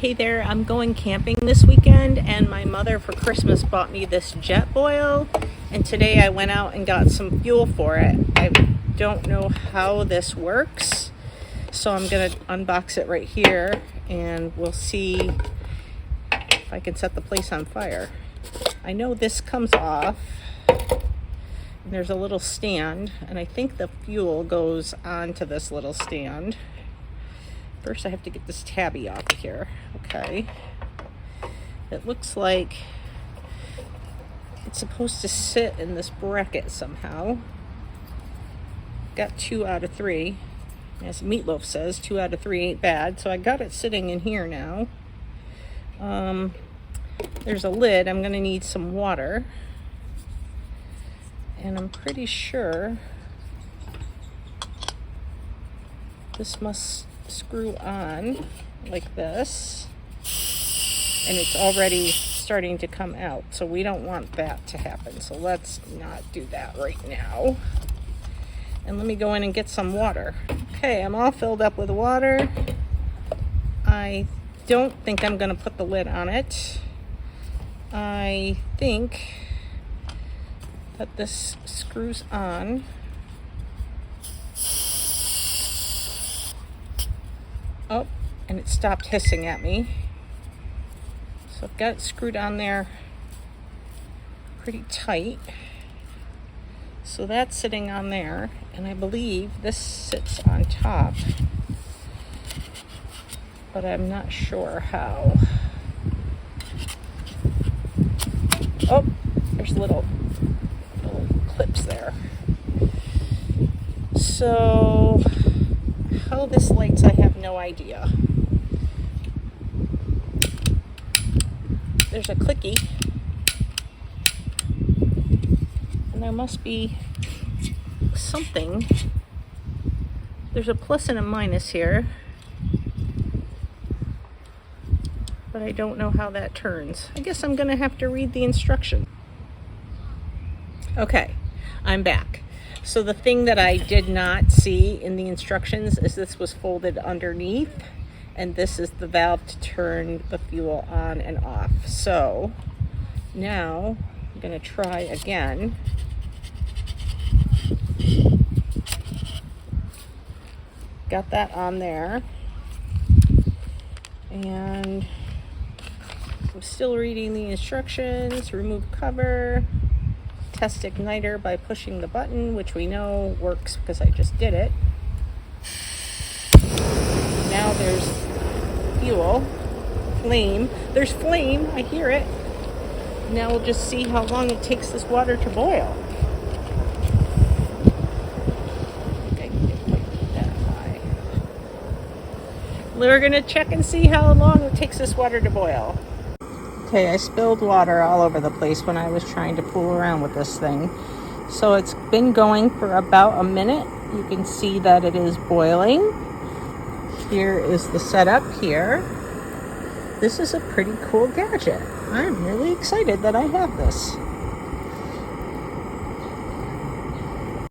Hey there, I'm going camping this weekend and my mother for Christmas bought me this Jetboil, and today I went out and got some fuel for it. I don't know how this works, so I'm going to unbox it right here and we'll see if I can set the place on fire. I know this comes off. There's a little stand, and I think the fuel goes onto this little stand. First I have to get this tabby off here. Okay. It looks like it's supposed to sit in this bracket somehow. Got 2 out of 3. As Meatloaf says, 2 out of 3 ain't bad. So I got it sitting in here now. There's a lid. I'm going to need some water. And I'm pretty sure this must screw on like this, and it's already starting to come out, so we don't want that to happen, so let's not do that right now. And let me go in and get some water. Okay, I'm all filled up with water. I don't think I'm going to put the lid on it. I think that this screws on. Oh, and it stopped hissing at me. So I've got it screwed on there pretty tight. So that's sitting on there, and I believe this sits on top, but I'm not sure how. Oh, there's little clips there. So how this lights, I have no idea. There's a clicky, and there must be something. There's a plus and a minus here, but I don't know how that turns. I guess I'm gonna have to read the instruction. Okay, I'm back. So the thing that I did not see in the instructions is this was folded underneath, and this is the valve to turn the fuel on and off. So now I'm going to try again. Got that on there, and I'm still reading the instructions. Remove cover. Test igniter by pushing the button, which we know works because I just did it. Now there's fuel, flame. There's flame, I hear it. Now we'll just see how long it takes this water to boil. I think I can get quite that high. We're gonna check and see how long it takes this water to boil. Okay, I spilled water all over the place when I was trying to fool around with this thing. So it's been going for about a minute. You can see that it is boiling. Here is the setup here. This is a pretty cool gadget. I'm really excited that I have this.